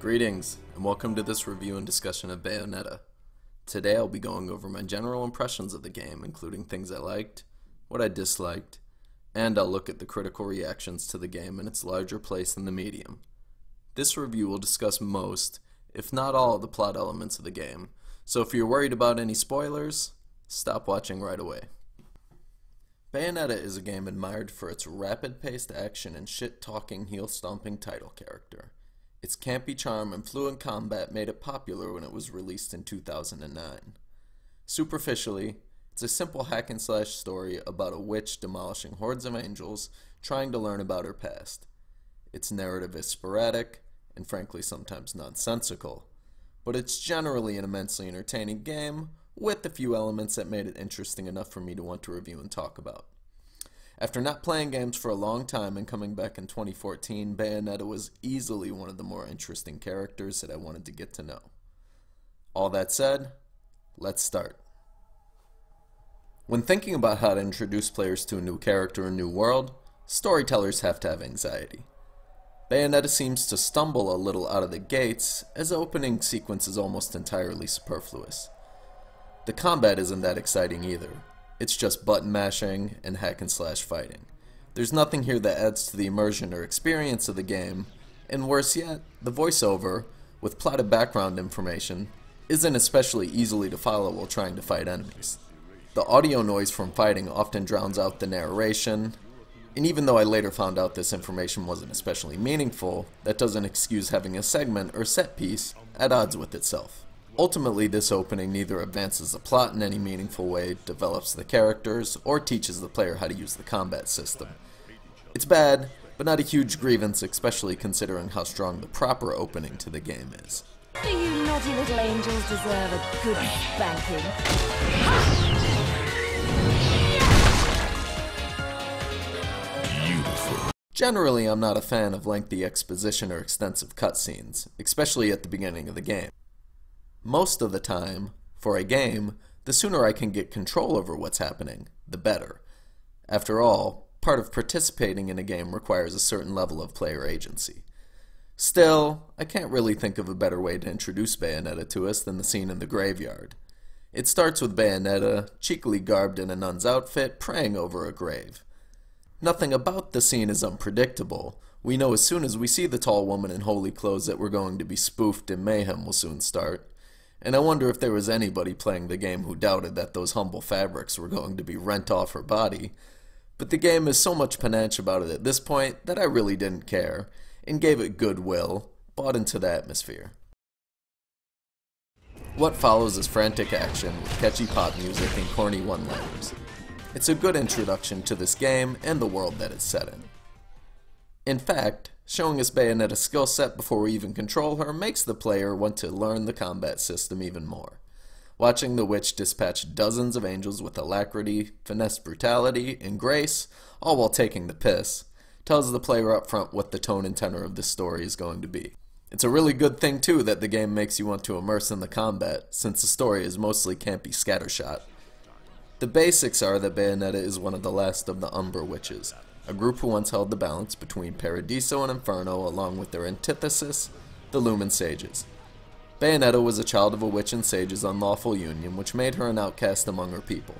Greetings, and welcome to this review and discussion of Bayonetta. Today I'll be going over my general impressions of the game, including things I liked, what I disliked, and I'll look at the critical reactions to the game and its larger place in the medium. This review will discuss most, if not all, of the plot elements of the game, so if you're worried about any spoilers, stop watching right away. Bayonetta is a game admired for its rapid-paced action and shit-talking, heel-stomping title character. Its campy charm and fluent combat made it popular when it was released in 2009. Superficially, it's a simple hack-and-slash story about a witch demolishing hordes of angels trying to learn about her past. Its narrative is sporadic, and frankly sometimes nonsensical, but it's generally an immensely entertaining game, with a few elements that made it interesting enough for me to want to review and talk about. After not playing games for a long time and coming back in 2014, Bayonetta was easily one of the more interesting characters that I wanted to get to know. All that said, let's start. When thinking about how to introduce players to a new character or new world, storytellers have to have anxiety. Bayonetta seems to stumble a little out of the gates, as the opening sequence is almost entirely superfluous. The combat isn't that exciting either. It's just button mashing and hack and slash fighting. There's nothing here that adds to the immersion or experience of the game, and worse yet, the voiceover, with plotted background information, isn't especially easily to follow while trying to fight enemies. The audio noise from fighting often drowns out the narration, and even though I later found out this information wasn't especially meaningful, that doesn't excuse having a segment or set piece at odds with itself. Ultimately, this opening neither advances the plot in any meaningful way, develops the characters, or teaches the player how to use the combat system. It's bad, but not a huge grievance, especially considering how strong the proper opening to the game is. Do you naughty little angels deserve a good spanking? Generally, I'm not a fan of lengthy exposition or extensive cutscenes, especially at the beginning of the game. Most of the time, for a game, the sooner I can get control over what's happening, the better. After all, part of participating in a game requires a certain level of player agency. Still, I can't really think of a better way to introduce Bayonetta to us than the scene in the graveyard. It starts with Bayonetta, cheekily garbed in a nun's outfit, praying over a grave. Nothing about the scene is unpredictable. We know as soon as we see the tall woman in holy clothes that we're going to be spoofed and mayhem will soon start. And I wonder if there was anybody playing the game who doubted that those humble fabrics were going to be rent off her body. But the game is so much panache about it at this point that I really didn't care, and gave it goodwill, bought into the atmosphere. What follows is frantic action with catchy pop music and corny one-liners. It's a good introduction to this game and the world that it's set in. In fact, showing us Bayonetta's skill set before we even control her makes the player want to learn the combat system even more. Watching the witch dispatch dozens of angels with alacrity, finesse, brutality, and grace, all while taking the piss, tells the player up front what the tone and tenor of this story is going to be. It's a really good thing too that the game makes you want to immerse in the combat, since the story is mostly campy scattershot. The basics are that Bayonetta is one of the last of the Umbra witches, a group who once held the balance between Paradiso and Inferno along with their antithesis, the Lumen Sages. Bayonetta was a child of a witch and sage's unlawful union, which made her an outcast among her people.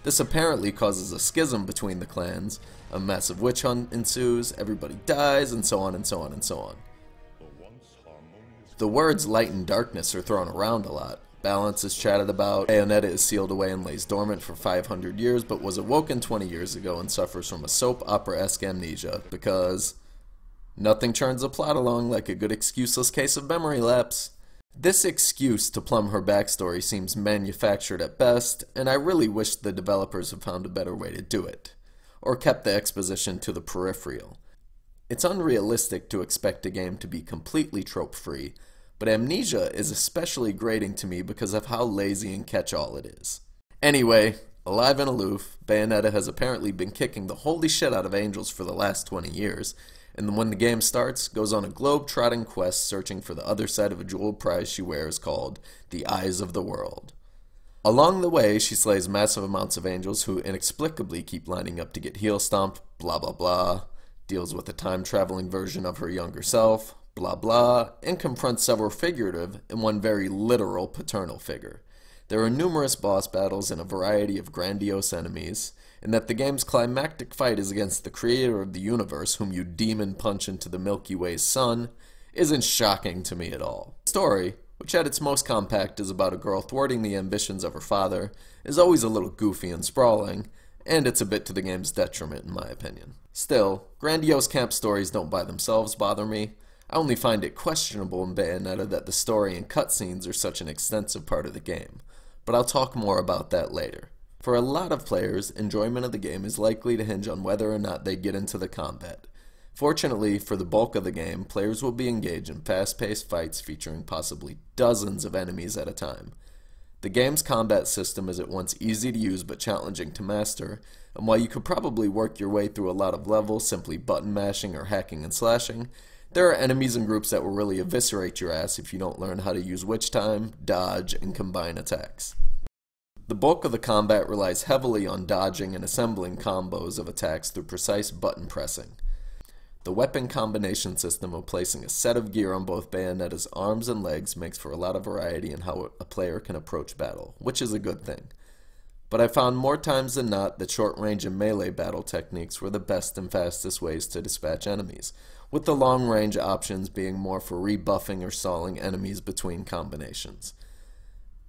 This apparently causes a schism between the clans, a massive witch hunt ensues, everybody dies, and so on and so on and so on. The words light and darkness are thrown around a lot. Balance is chatted about, Bayonetta is sealed away and lays dormant for 500 years but was awoken 20 years ago and suffers from a soap opera-esque amnesia because nothing churns the plot along like a good excuseless case of memory lapse. This excuse to plumb her backstory seems manufactured at best, and I really wish the developers had found a better way to do it, or kept the exposition to the peripheral. It's unrealistic to expect a game to be completely trope-free, but amnesia is especially grating to me because of how lazy and catch-all it is. Anyway, alive and aloof, Bayonetta has apparently been kicking the holy shit out of angels for the last 20 years, and when the game starts, goes on a globe-trotting quest searching for the other side of a jeweled prize she wears called the Eyes of the World. Along the way, she slays massive amounts of angels who inexplicably keep lining up to get heel stomped, blah blah blah, deals with a time-traveling version of her younger self, blah blah, and confronts several figurative and one very literal paternal figure. There are numerous boss battles and a variety of grandiose enemies, and that the game's climactic fight is against the creator of the universe, whom you demon punch into the Milky Way's sun, isn't shocking to me at all. The story, which at its most compact is about a girl thwarting the ambitions of her father, is always a little goofy and sprawling, and it's a bit to the game's detriment in my opinion. Still, grandiose camp stories don't by themselves bother me. I only find it questionable in Bayonetta that the story and cutscenes are such an extensive part of the game, but I'll talk more about that later. For a lot of players, enjoyment of the game is likely to hinge on whether or not they get into the combat. Fortunately, for the bulk of the game, players will be engaged in fast-paced fights featuring possibly dozens of enemies at a time. The game's combat system is at once easy to use but challenging to master, and while you could probably work your way through a lot of levels simply button mashing or hacking and slashing, there are enemies and groups that will really eviscerate your ass if you don't learn how to use witch time, dodge, and combine attacks. The bulk of the combat relies heavily on dodging and assembling combos of attacks through precise button pressing. The weapon combination system of placing a set of gear on both Bayonetta's arms and legs makes for a lot of variety in how a player can approach battle, which is a good thing. But I found more times than not that short-range and melee battle techniques were the best and fastest ways to dispatch enemies, with the long-range options being more for rebuffing or stalling enemies between combinations.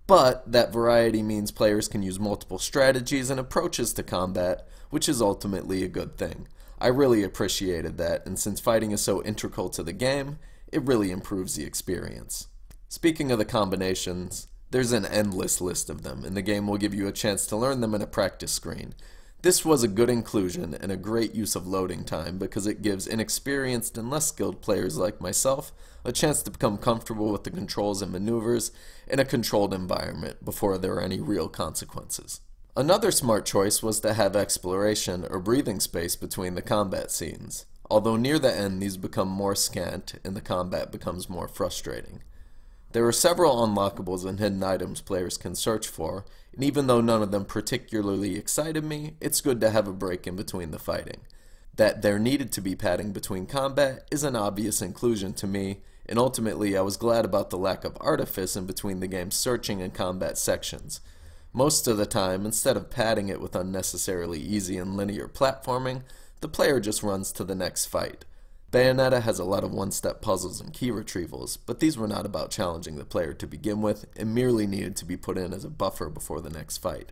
But that variety means players can use multiple strategies and approaches to combat, which is ultimately a good thing. I really appreciated that, and since fighting is so integral to the game, it really improves the experience. Speaking of the combinations, there's an endless list of them, and the game will give you a chance to learn them in a practice screen. This was a good inclusion and a great use of loading time because it gives inexperienced and less skilled players like myself a chance to become comfortable with the controls and maneuvers in a controlled environment before there are any real consequences. Another smart choice was to have exploration or breathing space between the combat scenes, although near the end these become more scant and the combat becomes more frustrating. There are several unlockables and hidden items players can search for, and even though none of them particularly excited me, it's good to have a break in between the fighting. That there needed to be padding between combat is an obvious inclusion to me, and ultimately I was glad about the lack of artifice in between the game's searching and combat sections. Most of the time, instead of padding it with unnecessarily easy and linear platforming, the player just runs to the next fight. Bayonetta has a lot of one-step puzzles and key retrievals, but these were not about challenging the player to begin with, and merely needed to be put in as a buffer before the next fight.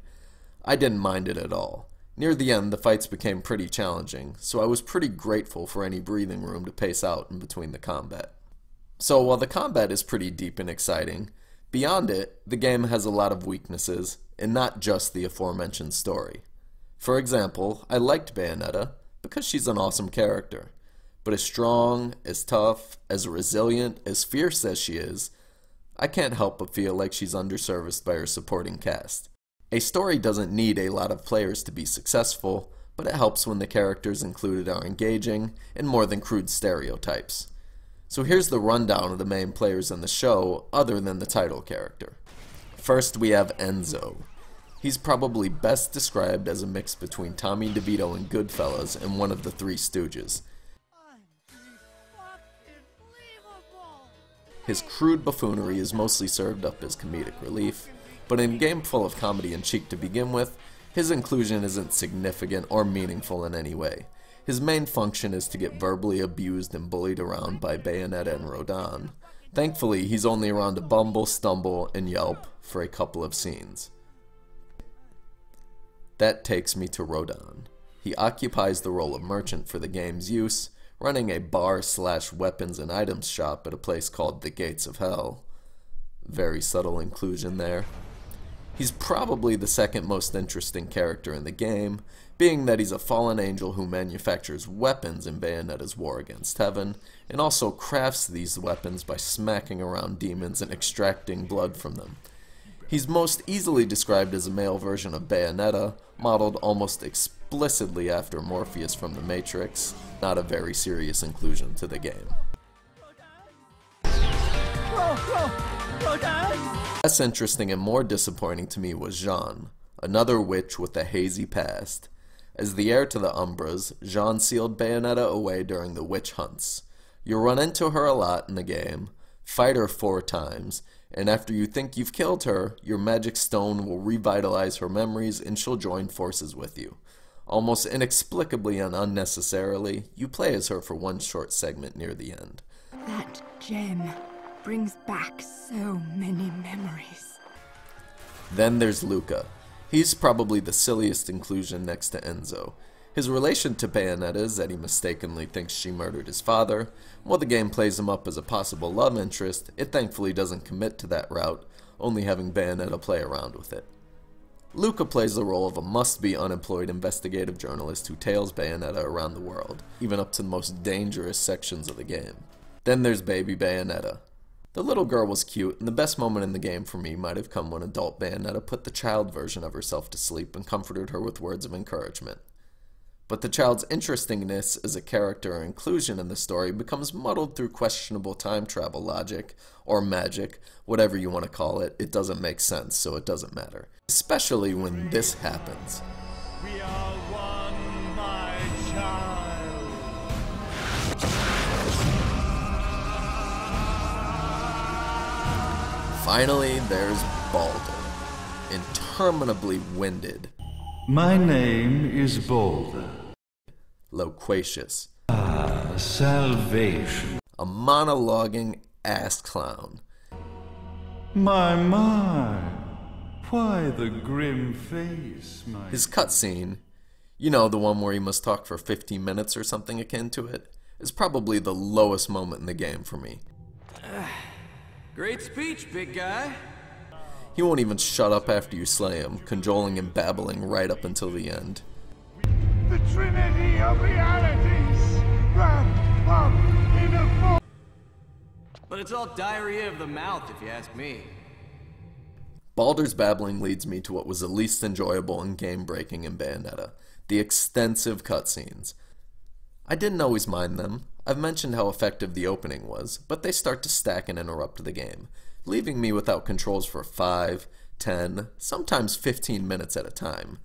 I didn't mind it at all. Near the end, the fights became pretty challenging, so I was pretty grateful for any breathing room to pace out in between the combat. So while the combat is pretty deep and exciting, beyond it, the game has a lot of weaknesses, and not just the aforementioned story. For example, I liked Bayonetta because she's an awesome character. But as strong, as tough, as resilient, as fierce as she is, I can't help but feel like she's underserviced by her supporting cast. A story doesn't need a lot of players to be successful, but it helps when the characters included are engaging and more than crude stereotypes. So here's the rundown of the main players in the show other than the title character. First we have Enzo. He's probably best described as a mix between Tommy DeVito in Goodfellas and one of the Three Stooges. His crude buffoonery is mostly served up as comedic relief, but in a game full of comedy and cheek to begin with, his inclusion isn't significant or meaningful in any way. His main function is to get verbally abused and bullied around by Bayonetta and Rodin. Thankfully, he's only around to bumble, stumble, and yelp for a couple of scenes. That takes me to Rodin. He occupies the role of merchant for the game's use, running a bar/weapons and items shop at a place called the Gates of Hell. Very subtle inclusion there. He's probably the second most interesting character in the game, being that he's a fallen angel who manufactures weapons in Bayonetta's war against heaven, and also crafts these weapons by smacking around demons and extracting blood from them. He's most easily described as a male version of Bayonetta, modeled almost explicitly after Morpheus from The Matrix. Not a very serious inclusion to the game. Less interesting and more disappointing to me was Jeanne, another witch with a hazy past. As the heir to the Umbras, Jeanne sealed Bayonetta away during the witch hunts. You'll run into her a lot in the game, fight her 4 times, and after you think you've killed her, your magic stone will revitalize her memories and she'll join forces with you. Almost inexplicably and unnecessarily, you play as her for one short segment near the end. That gem brings back so many memories. Then there's Luca. He's probably the silliest inclusion next to Enzo. His relation to Bayonetta is that he mistakenly thinks she murdered his father. While the game plays him up as a possible love interest, it thankfully doesn't commit to that route, only having Bayonetta play around with it. Luca plays the role of a must-be unemployed investigative journalist who tails Bayonetta around the world, even up to the most dangerous sections of the game. Then there's baby Bayonetta. The little girl was cute, and the best moment in the game for me might have come when adult Bayonetta put the child version of herself to sleep and comforted her with words of encouragement. But the child's interestingness as a character or inclusion in the story becomes muddled through questionable time travel logic, or magic, whatever you want to call it. It doesn't make sense, so it doesn't matter. Especially when this happens. We are one, my child. Finally, there's Baldur, interminably winded, My name is Boulder. loquacious, Salvation. a monologuing ass clown, My. Why the grim face, my... His cutscene, you know, the one where he must talk for 15 minutes or something akin to it, is probably the lowest moment in the game for me. Great speech, big guy. He won't even shut up after you slay him, cajoling and babbling right up until the end. The Trinity of realities wrapped up in a form. But it's all diarrhea of the mouth, if you ask me. Baldur's babbling leads me to what was the least enjoyable and game-breaking in Bayonetta, the extensive cutscenes. I didn't always mind them. I've mentioned how effective the opening was, but they start to stack and interrupt the game, leaving me without controls for 5, 10, sometimes 15 minutes at a time.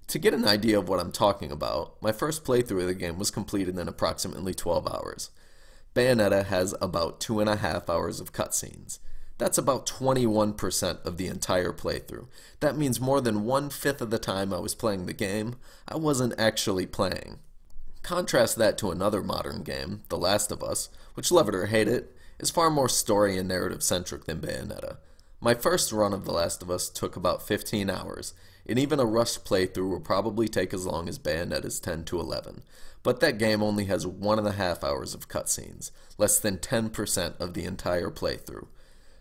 To get an idea of what I'm talking about, my first playthrough of the game was completed in approximately 12 hours. Bayonetta has about 2.5 hours of cutscenes. That's about 21% of the entire playthrough. That means more than 1/5 of the time I was playing the game, I wasn't actually playing. Contrast that to another modern game, The Last of Us, which, love it or hate it, is far more story and narrative centric than Bayonetta. My first run of The Last of Us took about 15 hours, and even a rushed playthrough will probably take as long as Bayonetta's 10 to 11. But that game only has 1.5 hours of cutscenes, less than 10% of the entire playthrough.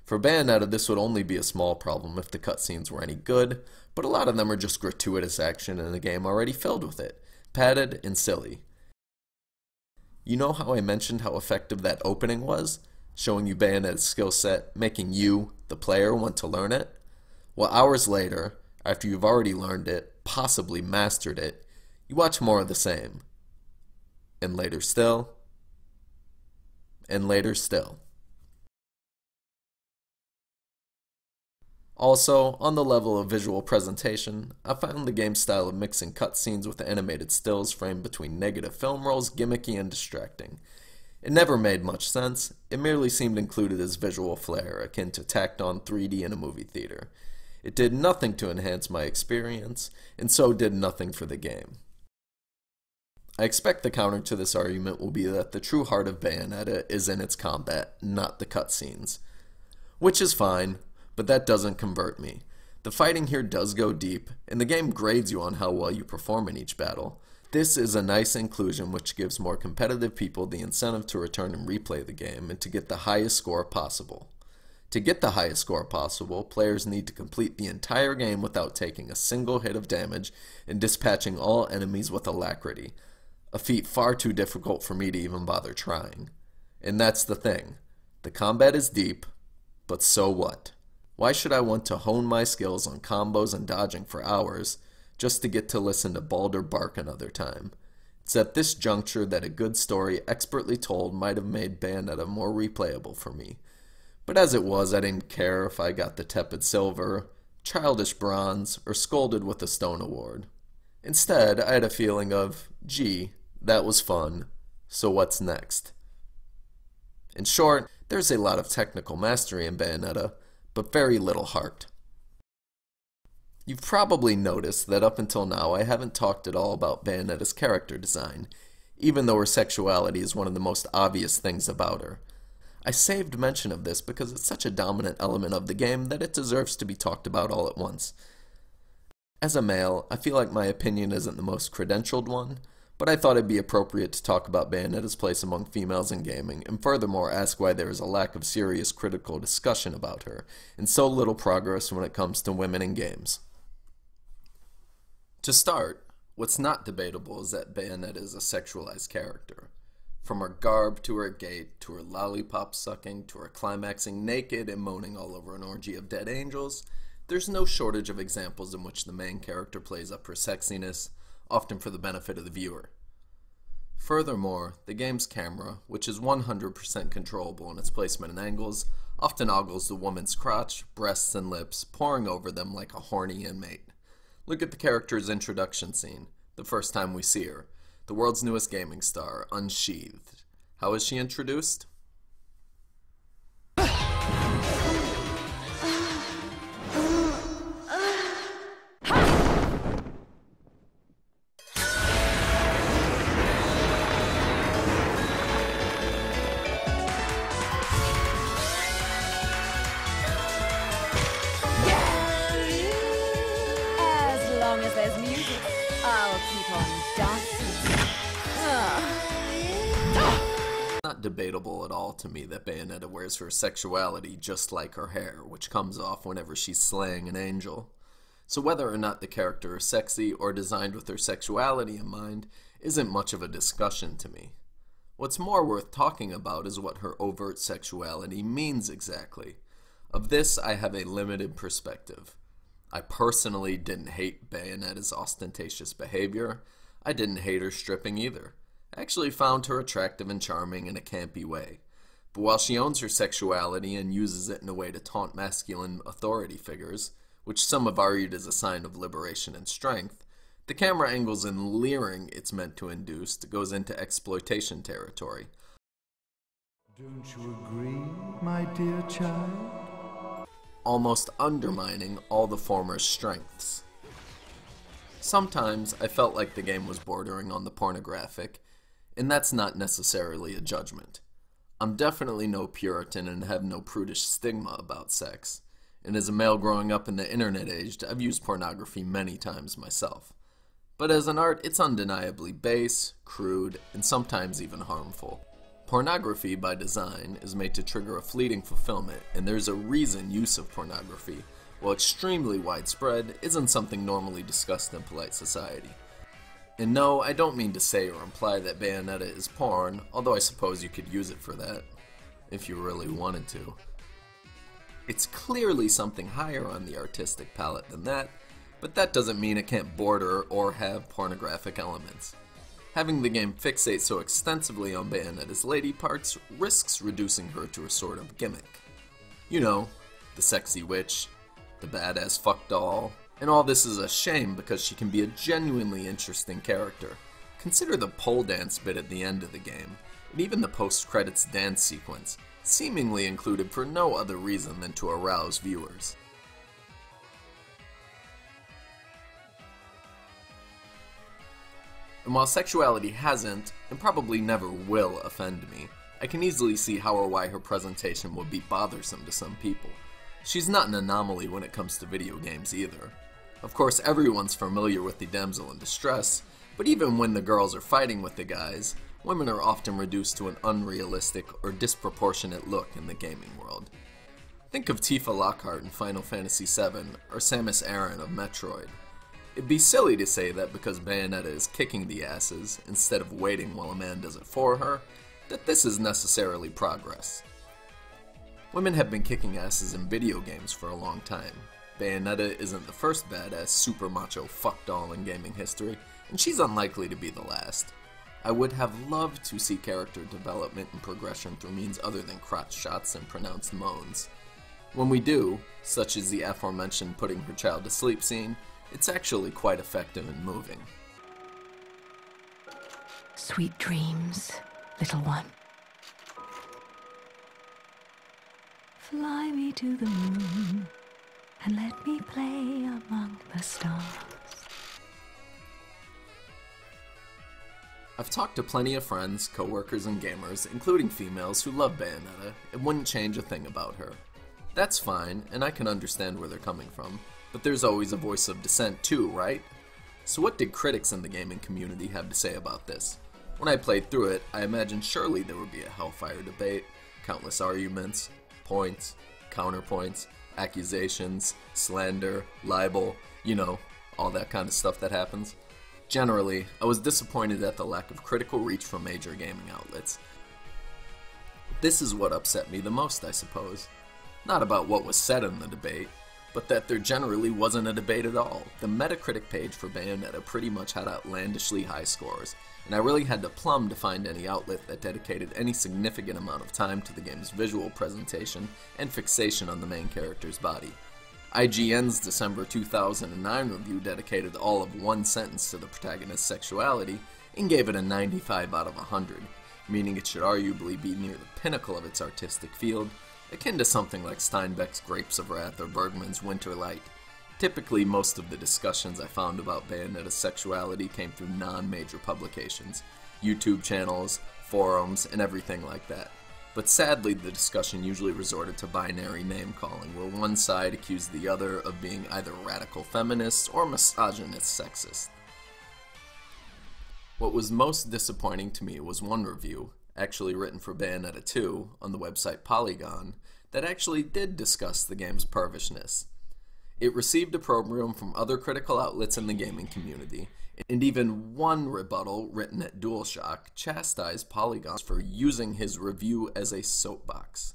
For Bayonetta, this would only be a small problem if the cutscenes were any good, but a lot of them are just gratuitous action in a game already filled with it, padded and silly. You know how I mentioned how effective that opening was? Showing you Bayonetta's skill set, making you, the player, want to learn it? Well, hours later, after you've already learned it, possibly mastered it, you watch more of the same. And later still. And later still. Also, on the level of visual presentation, I found the game's style of mixing cutscenes with animated stills framed between negative film rolls gimmicky and distracting. It never made much sense, it merely seemed included as visual flair, akin to tacked on 3D in a movie theater. It did nothing to enhance my experience, and so did nothing for the game. I expect the counter to this argument will be that the true heart of Bayonetta is in its combat, not the cutscenes. Which is fine, but that doesn't convert me. The fighting here does go deep, and the game grades you on how well you perform in each battle. This is a nice inclusion which gives more competitive people the incentive to return and replay the game and to get the highest score possible. To get the highest score possible, players need to complete the entire game without taking a single hit of damage and dispatching all enemies with alacrity, a feat far too difficult for me to even bother trying. And that's the thing. The combat is deep, but so what? Why should I want to hone my skills on combos and dodging for hours just to get to listen to Baldur bark another time? It's at this juncture that a good story expertly told might have made Bayonetta more replayable for me. But as it was, I didn't care if I got the tepid silver, childish bronze, or scolded with a stone award. Instead, I had a feeling of, gee, that was fun, so what's next? In short, there's a lot of technical mastery in Bayonetta, but very little heart. You've probably noticed that up until now I haven't talked at all about Bayonetta's character design, even though her sexuality is one of the most obvious things about her. I saved mention of this because it's such a dominant element of the game that it deserves to be talked about all at once. As a male, I feel like my opinion isn't the most credentialed one, but I thought it'd be appropriate to talk about Bayonetta's place among females in gaming, and furthermore ask why there is a lack of serious critical discussion about her, and so little progress when it comes to women in games. To start, what's not debatable is that Bayonetta is a sexualized character. From her garb to her gait, to her lollipop sucking, to her climaxing naked and moaning all over an orgy of dead angels, there's no shortage of examples in which the main character plays up her sexiness, often for the benefit of the viewer. Furthermore, the game's camera, which is 100% controllable in its placement and angles, often ogles the woman's crotch, breasts, and lips, pouring over them like a horny inmate. Look at the character's introduction scene, the first time we see her. The world's newest gaming star, unsheathed. How is she introduced? As long as there's music, I'll keep on dancing. Not debatable at all to me that Bayonetta wears her sexuality just like her hair, which comes off whenever she's slaying an angel. So whether or not the character is sexy or designed with her sexuality in mind isn't much of a discussion to me. What's more worth talking about is what her overt sexuality means exactly. Of this, I have a limited perspective. I personally didn't hate Bayonetta's ostentatious behavior. I didn't hate her stripping either. I actually found her attractive and charming in a campy way. But while she owns her sexuality and uses it in a way to taunt masculine authority figures, which some have argued is a sign of liberation and strength, the camera angles and leering it's meant to induce goes into exploitation territory. Don't you agree, my dear child? Almost undermining all the former's strengths. Sometimes I felt like the game was bordering on the pornographic, and that's not necessarily a judgment. I'm definitely no Puritan and have no prudish stigma about sex, and as a male growing up in the internet age, I've used pornography many times myself. But as an art, it's undeniably base, crude, and sometimes even harmful. Pornography, by design, is made to trigger a fleeting fulfillment, and there's a reason use of pornography, while extremely widespread, isn't something normally discussed in polite society. And no, I don't mean to say or imply that Bayonetta is porn, although I suppose you could use it for that, if you really wanted to. It's clearly something higher on the artistic palette than that, but that doesn't mean it can't border or have pornographic elements. Having the game fixate so extensively on Bayonetta's lady parts risks reducing her to a sort of gimmick. You know, the sexy witch, the badass fuck doll, and all this is a shame because she can be a genuinely interesting character. Consider the pole dance bit at the end of the game, and even the post-credits dance sequence, seemingly included for no other reason than to arouse viewers. And while sexuality hasn't, and probably never will, offend me, I can easily see how or why her presentation would be bothersome to some people. She's not an anomaly when it comes to video games either. Of course, everyone's familiar with the damsel in distress, but even when the girls are fighting with the guys, women are often reduced to an unrealistic or disproportionate look in the gaming world. Think of Tifa Lockhart in Final Fantasy VII, or Samus Aran of Metroid. It'd be silly to say that because Bayonetta is kicking the asses, instead of waiting while a man does it for her, that this is necessarily progress. Women have been kicking asses in video games for a long time. Bayonetta isn't the first badass super macho fuck doll in gaming history, and she's unlikely to be the last. I would have loved to see character development and progression through means other than crotch shots and pronounced moans. When we do, such as the aforementioned putting her child to sleep scene, it's actually quite effective and moving. Sweet dreams, little one. Fly me to the moon and let me play among the stars. I've talked to plenty of friends, coworkers, and gamers, including females, who love Bayonetta and wouldn't change a thing about her. That's fine, and I can understand where they're coming from, but there's always a voice of dissent too, right? So what did critics in the gaming community have to say about this? When I played through it, I imagined surely there would be a hellfire debate, countless arguments, points, counterpoints, accusations, slander, libel, you know, all that kind of stuff that happens. Generally, I was disappointed at the lack of critical reach from major gaming outlets. This is what upset me the most, I suppose. Not about what was said in the debate, but that there generally wasn't a debate at all. The Metacritic page for Bayonetta pretty much had outlandishly high scores, and I really had to plumb to find any outlet that dedicated any significant amount of time to the game's visual presentation and fixation on the main character's body. IGN's December 2009 review dedicated all of one sentence to the protagonist's sexuality and gave it a 95 out of 100, meaning it should arguably be near the pinnacle of its artistic field, akin to something like Steinbeck's Grapes of Wrath or Bergman's Winter Light. Typically, most of the discussions I found about Bayonetta's sexuality came through non-major publications, YouTube channels, forums, and everything like that. But sadly, the discussion usually resorted to binary name-calling, where one side accused the other of being either radical feminists or misogynist sexist. What was most disappointing to me was one review, actually written for Bayonetta 2 on the website Polygon, that actually did discuss the game's pervishness. It received opprobrium from other critical outlets in the gaming community, and even one rebuttal written at DualShock chastised Polygon for using his review as a soapbox.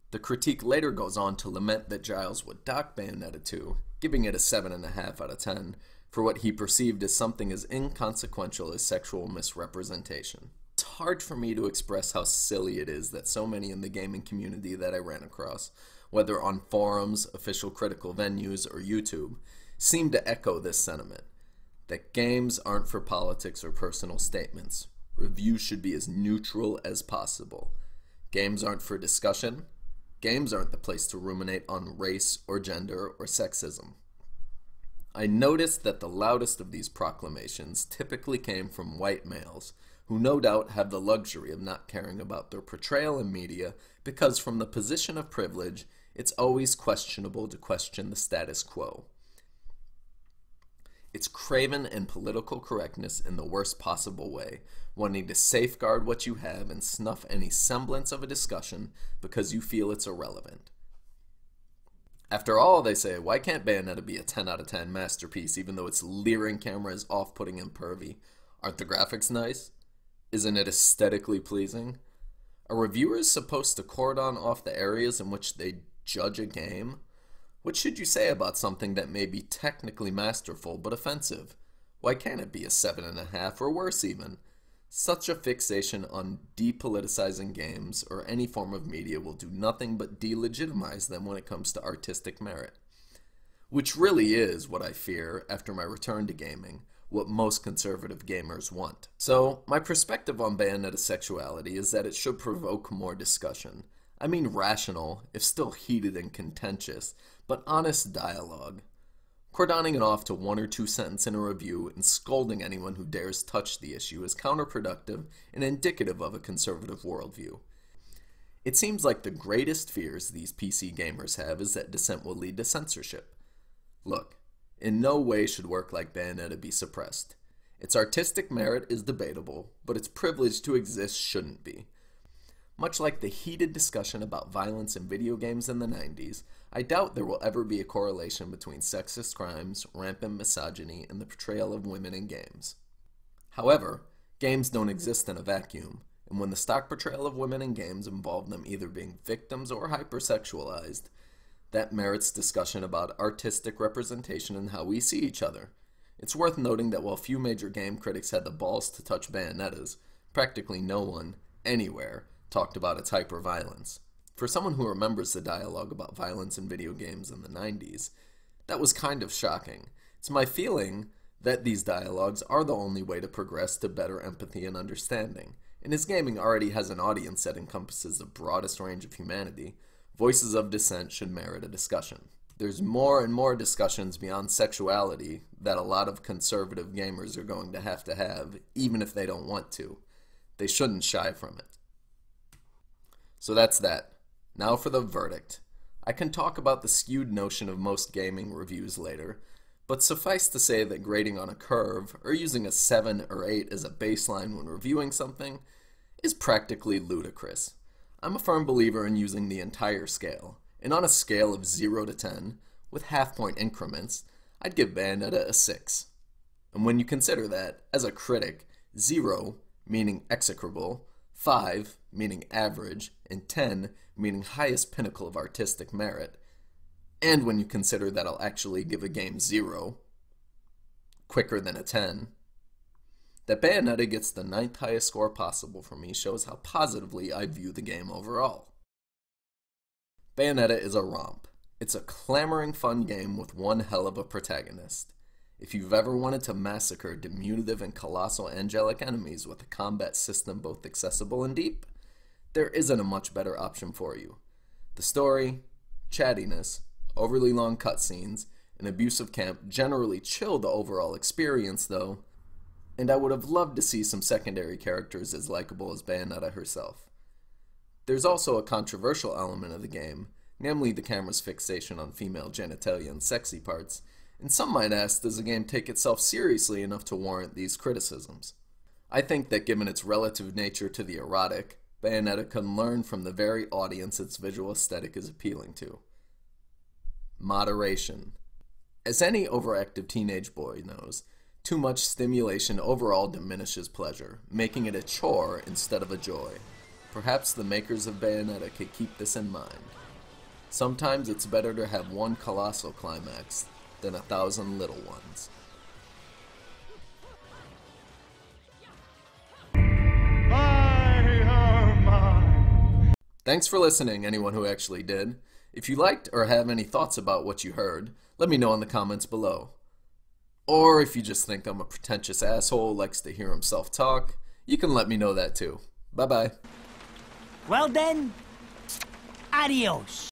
The critique later goes on to lament that Giles would dock Bayonetta 2, giving it a 7.5 out of 10, for what he perceived as something as inconsequential as sexual misrepresentation. It's hard for me to express how silly it is that so many in the gaming community that I ran across, whether on forums, official critical venues, or YouTube, seem to echo this sentiment. That games aren't for politics or personal statements. Reviews should be as neutral as possible. Games aren't for discussion. Games aren't the place to ruminate on race or gender or sexism. I noticed that the loudest of these proclamations typically came from white males, who no doubt have the luxury of not caring about their portrayal in media because from the position of privilege, it's always questionable to question the status quo. It's craven and political correctness in the worst possible way, wanting to safeguard what you have and snuff any semblance of a discussion because you feel it's irrelevant. After all, they say, why can't Bayonetta be a 10 out of 10 masterpiece even though its leering camera is off-putting and pervy? Aren't the graphics nice? Isn't it aesthetically pleasing? Are reviewers supposed to cordon off the areas in which they judge a game? What should you say about something that may be technically masterful but offensive? Why can't it be a 7.5 or worse even? Such a fixation on depoliticizing games or any form of media will do nothing but delegitimize them when it comes to artistic merit. Which really is what I fear after my return to gaming, what most conservative gamers want. So, my perspective on Bayonetta's sexuality is that it should provoke more discussion. I mean rational, if still heated and contentious, but honest dialogue. Cordoning it off to one or two sentences in a review and scolding anyone who dares touch the issue is counterproductive and indicative of a conservative worldview. It seems like the greatest fears these PC gamers have is that dissent will lead to censorship. Look, in no way should work like Bayonetta be suppressed. Its artistic merit is debatable, but its privilege to exist shouldn't be. Much like the heated discussion about violence in video games in the 90s, I doubt there will ever be a correlation between sexist crimes, rampant misogyny, and the portrayal of women in games. However, games don't exist in a vacuum, and when the stock portrayal of women in games involve them either being victims or hypersexualized, that merits discussion about artistic representation and how we see each other. It's worth noting that while few major game critics had the balls to touch Bayonetta's, practically no one, anywhere, talked about its hyper-violence. For someone who remembers the dialogue about violence in video games in the 90s, that was kind of shocking. It's my feeling that these dialogues are the only way to progress to better empathy and understanding, and as gaming already has an audience that encompasses the broadest range of humanity, voices of dissent should merit a discussion. There's more and more discussions beyond sexuality that a lot of conservative gamers are going to have, even if they don't want to. They shouldn't shy from it. So that's that. Now for the verdict. I can talk about the skewed notion of most gaming reviews later, but suffice to say that grading on a curve, or using a 7 or 8 as a baseline when reviewing something, is practically ludicrous. I'm a firm believer in using the entire scale, and on a scale of 0 to 10, with half-point increments, I'd give Bayonetta a 6. And when you consider that, as a critic, 0, meaning execrable, 5, meaning average, and 10, meaning highest pinnacle of artistic merit, and when you consider that I'll actually give a game 0, quicker than a 10, that Bayonetta gets the 9th highest score possible for me shows how positively I view the game overall. Bayonetta is a romp. It's a clamoring fun game with one hell of a protagonist. If you've ever wanted to massacre diminutive and colossal angelic enemies with a combat system both accessible and deep, there isn't a much better option for you. The story, chattiness, overly long cutscenes, and abusive camp generally chill the overall experience though, and I would have loved to see some secondary characters as likable as Bayonetta herself. There's also a controversial element of the game, namely the camera's fixation on female genitalia and sexy parts, and some might ask, does the game take itself seriously enough to warrant these criticisms? I think that given its relative nature to the erotic, Bayonetta can learn from the very audience its visual aesthetic is appealing to. Moderation. As any overactive teenage boy knows, too much stimulation overall diminishes pleasure, making it a chore instead of a joy. Perhaps the makers of Bayonetta could keep this in mind. Sometimes it's better to have one colossal climax than 1,000 little ones. Thanks for listening, anyone who actually did. If you liked or have any thoughts about what you heard, let me know in the comments below. Or if you just think I'm a pretentious asshole who likes to hear himself talk, you can let me know that too. Bye-bye. Well then, adios.